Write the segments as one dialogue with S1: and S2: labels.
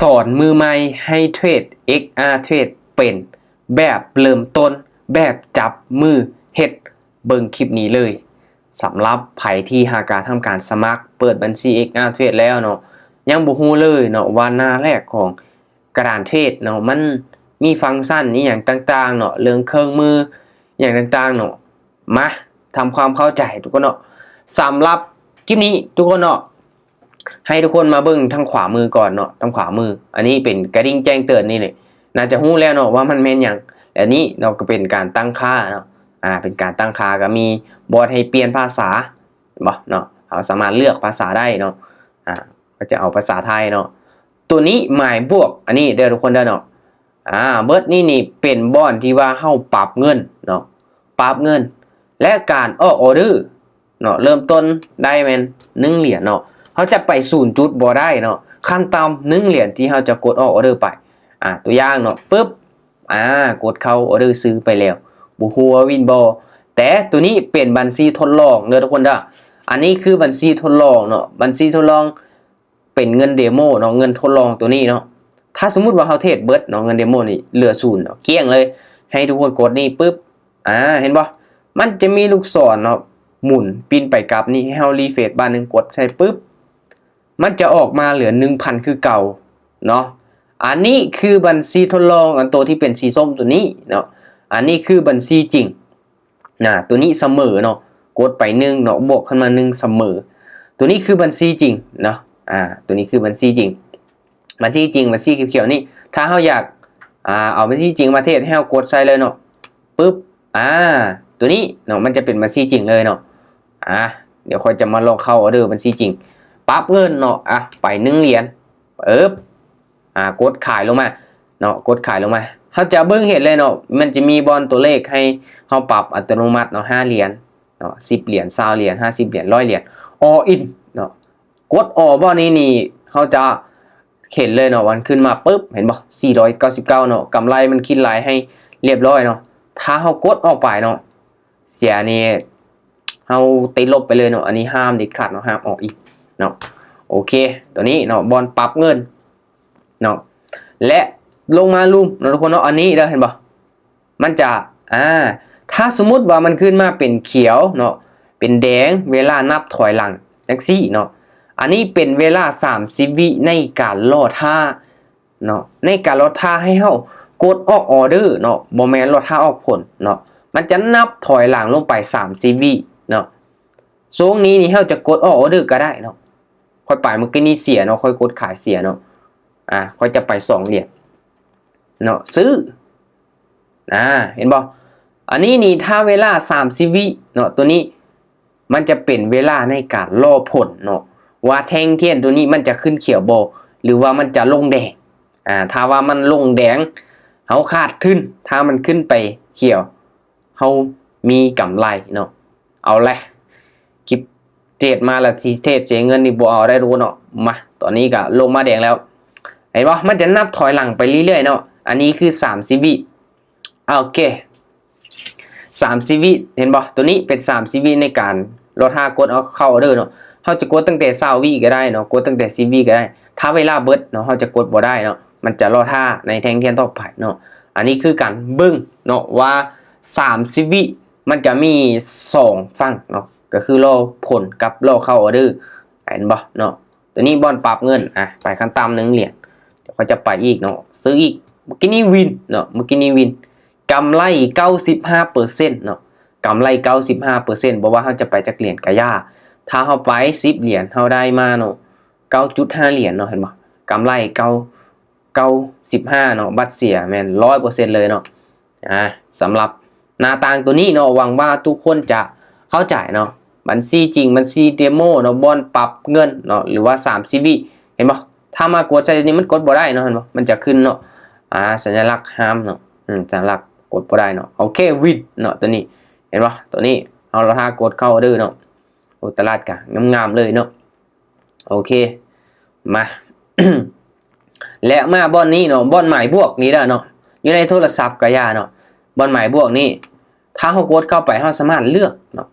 S1: สอนมือใหม่ให้เทรด XR เทรดเป็นแบบเริ่มต้นแบบจับมือเฮ็ดเบิ่งคลิปนี้เลยสำหรับไผที่หากทำการสมัครเปิดบัญชี XR เทรดแล้วเนาะยังบ่ฮู้เลยเนาะว่าหน้าแรกของกระดานเทรดเนาะมันมีฟังก์ชันนี้อย่างต่างๆเนาะเรื่องเครื่องมืออย่างต่างๆเนาะมาทำความเข้าใจทุกคนเนาะสำหรับคลิปนี้ทุกคนเนาะให้ทุกคนมาเบิ่งทางขวามือก่อนเนาะทางขวามืออันนี้เป็นกระดิ่งแจ้งเตือนนี่เลยน่าจะฮู้แล้วเนาะว่ามันแม่นหยังและนี้เราก็เป็นการตั้งค่าเนาะเป็นการตั้งค่าก็มีบอร์ดให้เปลี่ยนภาษาบ่เนาะเราสามารถเลือกภาษาได้เนาะก็จะเอาภาษาไทยเนาะตัวนี้หมายบวกอันนี้เด้อทุกคนเด้อเนาะเบิร์ดนี่เป็นบอนที่ว่าเฮาปรับเงินเนาะปรับเงินและการออกออเดอร์เนาะเริ่มต้นได้แม่น1เหรียญเนาะเขาจะไป0จุดบ่ได้เนาะขั้นต่ำ1เหรียญที่เขาจะกดออกออเดอร์ไปตัวอย่างเนาะปึ๊บกดเข้าออเดอร์ซื้อไปแล้วบ่ฮู้ว่าวินบ่แต่ตัวนี้เป็นบัญชีทดลองเด้อทุกคนเด้ออันนี้คือบัญชีทดลองเนาะบัญชีทดลองเป็นเงินเดโมเนาะเงินทดลองตัวนี้เนาะถ้าสมมุติว่าเขาเทรดเบิดเนาะเงินเดโมนี่เหลือ0เนาะเกลี้ยงเลยให้ทุกคนกดนี่ปึ๊บเห็นบ่มันจะมีลูกศรเนาะหมุนปิ้นไปกลับนี่ให้เฮารีเฟรชบ้านนึงกดใส่ปึ๊บมันจะออกมาเหลือ 1,000 คือเก่าเนาะอันนี้คือบัญชีทดลองอันตัวที่เป็นสีส้มตัวนี้เนาะอันนี้คือบัญชีจริงตัวนี้เสมอเนาะกดไป1เนาะบวกขึ้นมา1เสมอตัวนี้คือบัญชีจริงเนาะตัวนี้คือบัญชีจริงบัญชีจริงบัญชีเขียวๆนี่ถ้าเฮาอยากเอาบัญชีจริงมาเทศให้เฮากดใส่เลยเนาะปึ๊บตัวนี้เนาะมันจะเป็นบัญชีจริงเลยเนาะเดี๋ยวค่อยจะมาลองเข้าออเดอร์บัญชีจริงปั๊บเงินเนาะไป1เหรียญกดขายลงมาเนาะกดขายลงมาเฮาจะเบิ่งเห็นเลยเนาะมันจะมีบอลตัวเลขให้เฮาปรับอัตโนมัติเนาะ5เหรียญเนาะ10เหรียญ20เหรียญ50เหรียญ100เหรียญ all in เนาะกด all บ่นี่เฮาจะเห็นเลยเนาะวันขึ้นมาปึ๊บเห็นบ่499เนาะกำไรมันคิดหลายให้เรียบร้อยเนาะถ้าเฮากดออกไปเนาะเสียนี่เฮาติดลบไปเลยเนาะอันนี้ห้ามเด็ดขาดเนาะห้ามออกอีกเนาะโอเคตัวนี้เนาะบอลปรับเงินเนาะและลงมาลุมเนาะทุกคนเนาะอันนี้ได้เห็นป่ะมันจะถ้าสมมุติว่ามันขึ้นมาเป็นเขียวเนาะเป็นแดงเวลานับถอยหลังจังซี่เนาะอันนี้เป็นเวลา30วิในการรอท่าเนาะในการรอท่าให้เฮากดออกออเดอร์เนาะบ่แม่นรอท่าออกผลเนาะมันจะนับถอยหลังลงไป30วิเนาะช่วงนี้นี่เฮาจะกดออกออเดอร์ก็ได้เนาะค่อยไปเมื่อกี้นี้เสียเนาะค่อยกดขายเสียเนาะค่อยจะไป2เหรียญเนาะซื้อเห็นบ่อันนี้นี่ถ้าเวลา30วิเนาะตัวนี้มันจะเป็นเวลาในการรอผลเนาะว่าแท่งเทียนตัวนี้มันจะขึ้นเขียวบ่หรือว่ามันจะลงแดงถ้าว่ามันลงแดงเฮาขาดทุนถ้ามันขึ้นไปเขียวเฮามีกำไรเนาะเอาแหละคลิปเทรดมาละสิเทรดเสียเงินนี่บ่เอาได้รู้เนาะมาตอนนี้ก็ลงมาแดงแล้วเห็นป่ะมันจะนับถอยหลังไปเรื่อยๆเนาะอันนี้คือ30วิโอเค30วิเห็นป่ะตัวนี้เป็น30วิในการลดท่ากดเอาเข้าออเดอร์เนาะเขาจะกดตั้งแต่20วิก็ได้เนาะกดตั้งแต่10วิก็ได้ถ้าเวลาเบิดเนาะเขาจะกดบ่ได้เนาะมันจะรอท่าในแท่งเทียนต่อไปเนาะอันนี้คือการเบิ่งเนาะว่า30วิมันจะมี2ฝั่งเนาะก็คือรอผลกับรอเข้าออเดอร์เห็นป่ะเนาะตัวนี้บอลปรับเงินไปขั้นต่ำ1เหรียญเดี๋ยวเขาจะไปอีกเนาะซื้ออีกเมื่อกี้นี้วินเนาะเมื่อกี้นี้วินกำไร 95% เนาะกำไร 95% บอกว่าเขาจะไปจากเหรียญกะย่าถ้าเขาไป10เหรียญเขาได้มาเนาะ 9.5 เหรียญเนาะเห็นป่ะกำไร95เนาะบัตรเสียแม่น 100% เลยเนาะสำหรับหน้าต่างตัวนี้เนาะหวังว่าทุกคนจะเข้าใจเนาะบัญชีจริงบัญชีเดโมเนาะบอลปรับเงินเนาะหรือว่า30วิเห็นป่ะถ้ามากดใส่นี้มันกดบ่ได้เนาะเห็นป่ะมันจะขึ้นเนาะสัญลักษณ์ห้ามเนาะสัญลักษณ์กดบ่ได้เนาะโอเควินเนาะตัวนี้เห็นป่ะตัวนี้เอาราคากดเข้าออเดอร์เนาะโอ้ตลาดกะงามๆเลยเนาะโอเคมา และมาบอลนี้เนาะบอลหมายบวกนี้เนาะอยู่ในโทรศัพท์กะยาเนาะบอลหมายบวกนี้ถ้าเรากดเข้าไปเราสามารถเลือกเนาะ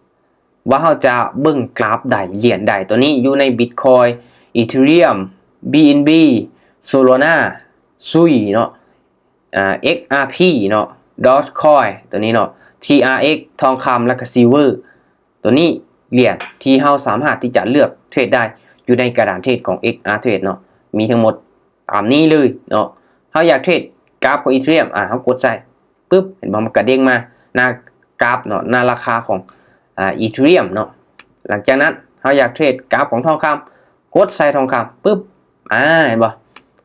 S1: ว่าเราจะเบิ่งกราฟใดเหรียญใดตัวนี้อยู่ใน Bitcoin Ethereum BNB Solana Sui เนาะXRP เนาะ Dogecoin ตัวนี้เนาะ TRX ทองคำและก็ Silver ตัวนี้เหรียญที่เราสามารถที่จะเลือกเทรดได้อยู่ในกระดานเทรดของ XR Trade เนาะมีทั้งหมดตามนี้เลยเนาะเราอยากเทรดกราฟของ Ethereum เรากดใส่ปึ๊บเห็นบ่มันกระเด้งมาหน้ากราฟเนาะหน้าราคาของEthereum เนาะหลังจากนั้นเราอยากเทรดกราฟของทองคำกดใส่ทองคำปึ๊บเห็นบ่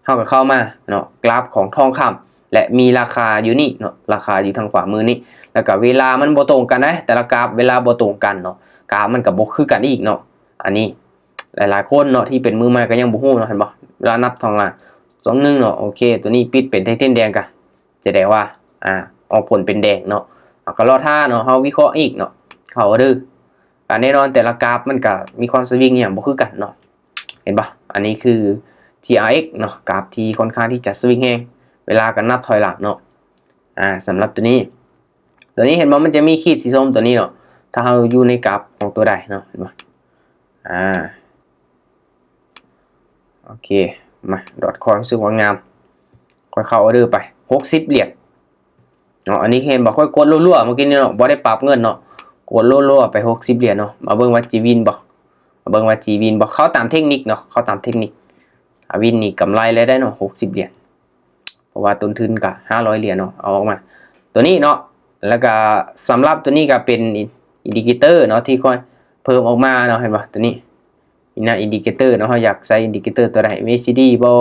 S1: เราก็เข้ามาเนาะกราฟของทองคำและมีราคาอยู่นี่เนาะราคาอยู่ทางขวามือนี่แล้วก็เวลามันบ่ตรงกันนะแต่ละกราฟเวลาบ่ตรงกันเนาะกราฟมันก็บ่คือกันอีกเนาะอันนี้หลายๆคนเนาะที่เป็นมือใหม่ก็ยังบ่ฮู้เนาะเห็นบ่เวลานับทองล่ะ21เนาะโอเคตัวนี้ปิดเป็นไทเทนแดงกันจะได้ว่าออกผลเป็นแดงเนาะก็รอท่าเนาะเฮาวิเคราะห์อีกเนาะเขาดื้อแน่นอนแต่ละกราฟมันก็มีความสวิงอย่างบ่คือกันเนาะเห็นปะอันนี้คือ TRX เนาะกราฟที่ค่อนข้างที่จะสวิงแฮงเวลากันนับถอยหลังเนาะสำหรับตัวนี้เห็นบ่มันจะมีขีดสีส้มตัวนี้เนาะถ้าเราอยู่ในกราฟของตัวใดเนาะเห็นปะโอเคมาดอทคอยรู้สึกว่างามค่อยเข้าออเดอร์ไป60เหรียญเนาะอันนี้เห็นบ่ค่อยกดรัวๆเมื่อกี้นี่เนาะบ่ได้ปรับเงินเนาะกดรัวๆไป60เหรียญเนาะมาเบิ่งว่าจีวินบ่เข้าตามเทคนิคเนาะเข้าตามเทคนิควินนี่กำไรเลยได้เนาะ60เหรียญเพราะว่าต้นทุนก็500เหรียญเนาะเอาออกมาตัวนี้เนาะแล้วก็สำหรับตัวนี้ก็เป็นอินดิเคเตอร์เนาะที่ค่อยเพิ่มออกมาเนาะเห็นบ่ตัวนี้อินดิเคเตอร์เนาะเราอยากใส่อินดิเคเตอร์ตัวใด MACD บ่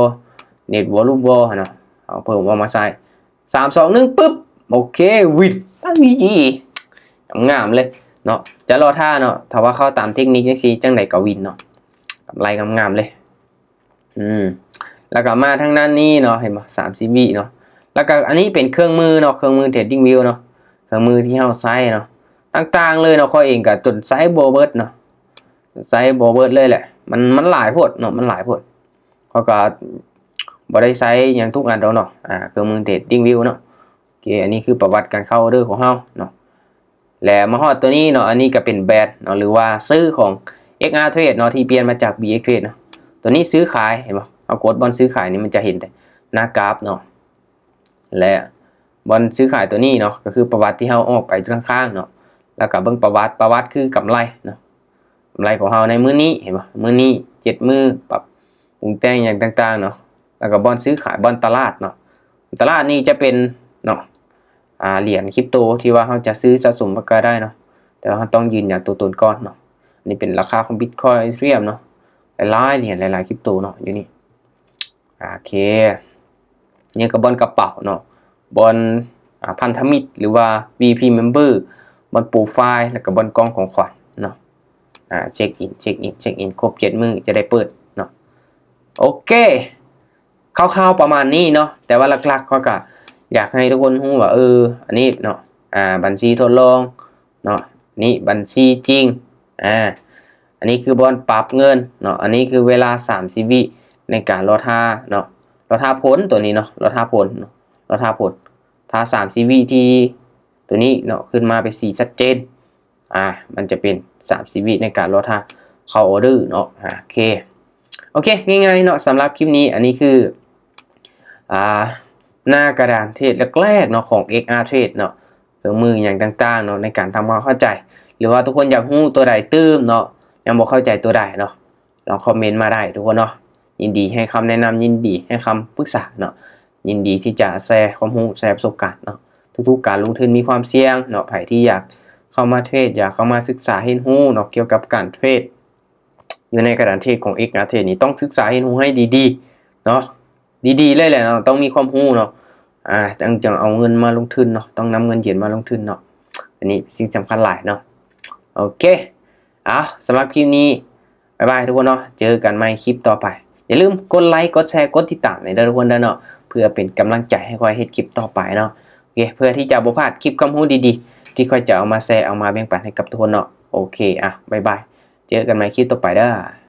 S1: Net Volume บ่เนาะเอาเพิ่มออกมาใส่3 2 1ปึ๊บโอเควินตั้งดีงามเลยเนาะจะรอท่าเนาะถ้าว่าเข้าตามเทคนิคจังซี่จังไดก็วินเนาะกำไรงามๆเลยแล้วก็มาทางด้านนี้เนาะเห็นบ่30วิเนาะแล้วก็อันนี้เป็นเครื่องมือเนาะเครื่องมือ Trading View เนาะเครื่องมือที่เฮาใช้เนาะต่างๆเลยเนาะข้อยเองก็จนใช้บ่เบิดเนาะใช้บ่เบิดเลยแหละมันหลายโพดเนาะมันหลายโพดเขาก็บ่ได้ใช้อย่างทุกอันดอกเนาะเครื่องมือ Trading View เนาะโอเคอันนี้คือประวัติการเข้าออเดอร์ของเฮาเนาะและมาฮอดตัวนี้เนาะอันนี้ก็เป็นแบดเนาะหรือว่าซื้อของ XR Trade เนาะที่เปลี่ยนมาจาก BX Trade เนาะตัวนี้ซื้อขายเห็นบ่เอากดบอลซื้อขายนี่มันจะเห็นแต่หน้ากราฟเนาะและบอลซื้อขายตัวนี้เนาะก็คือประวัติที่เฮาออกไปข้างๆเนาะแล้วก็เบิ่งประวัติคือกำไรเนาะกำไรของเฮาในมื้อนี้เห็นบ่มื้อนี้7มื้อปรับปรุงแต่งอย่างต่างๆเนาะแล้วก็บอลซื้อขายบอลตลาดเนาะตลาดนี่จะเป็นเนาะเหรียญคริปโตที่ว่าเราจะซื้อสะสมก็ได้เนาะแต่ว่าเราต้องยืนยันตัวตนก่อนเนาะนี่เป็นราคาของ Bitcoin Ethereum เนาะหลายเหรียญหลายๆคริปโตเนาะอยู่นี่โอเคนี่ก็บอลกระเป๋าเนาะบอลพันธมิตรหรือว่า VP Member บอลโปรไฟล์แล้วก็บอลกองของขวัญเนาะเช็คอินครบ7มื้อจะได้เปิดเนาะโอเคคร่าวๆประมาณนี้เนาะแต่ว่าหลักๆก็อยากให้ทุกคนรู้ว่าอันนี้เนาะบัญชีทดลองเนาะนี่บัญชีจริงอันนี้คือบอลปรับเงินเนาะอันนี้คือเวลา30วิในการรอท่าเนาะรอท่าผลตัวนี้เนาะรอท่าผลถ้า30วิที่ตัวนี้เนาะขึ้นมาเป็นสีชัดเจนมันจะเป็น30วิในการรอท่าเข้าออเดอร์เนาะโอเคง่ายๆเนาะสำหรับคลิปนี้อันนี้คือหน้ากระดานเทรดแรกๆเนาะของ XR Trade เนาะเครื่องมืออย่างต่างๆเนาะในการทำความเข้าใจหรือว่าทุกคนอยากรู้ตัวใดตื้มเนาะยังบ่เข้าใจตัวใดเนาะลองคอมเมนต์มาได้ทุกคนเนาะยินดีให้คำแนะนำยินดีให้คำปรึกษาเนาะยินดีที่จะแชร์ความรู้แชร์ประสบการณ์เนาะทุกๆการลงทุนมีความเสี่ยงเนาะใครที่อยากเข้ามาเทรดอยากเข้ามาศึกษาเรียนรู้เนาะเกี่ยวกับการเทรดอยู่ในกระดานเทรดของ XR Trade นี่ต้องศึกษาเรียนรู้ให้ดีๆเนาะดีๆเลยแหละเนาะต้องมีความรู้เนาะจังเอาเงินมาลงทุนเนาะต้องนำเงินเย็นมาลงทุนเนาะอันนี้สิ่งสำคัญหลายเนาะโอเคสำหรับคลิปนี้บ๊ายบายทุกคนเนาะเจอกันใหม่คลิปต่อไปอย่าลืมกดไลค์กดแชร์กดติดตามในทุกคนเนาะเพื่อเป็นกำลังใจให้ค่อยเฮ็ดคลิปต่อไปเนาะโอเคเพื่อที่จะบ่พลาดคลิปความรู้ดีๆที่ค่อยจะเอามาแชร์เอามาแบ่งปันให้กับทุกคนเนาะโอเคบ๊ายบายเจอกันใหม่คลิปต่อไปเด้อ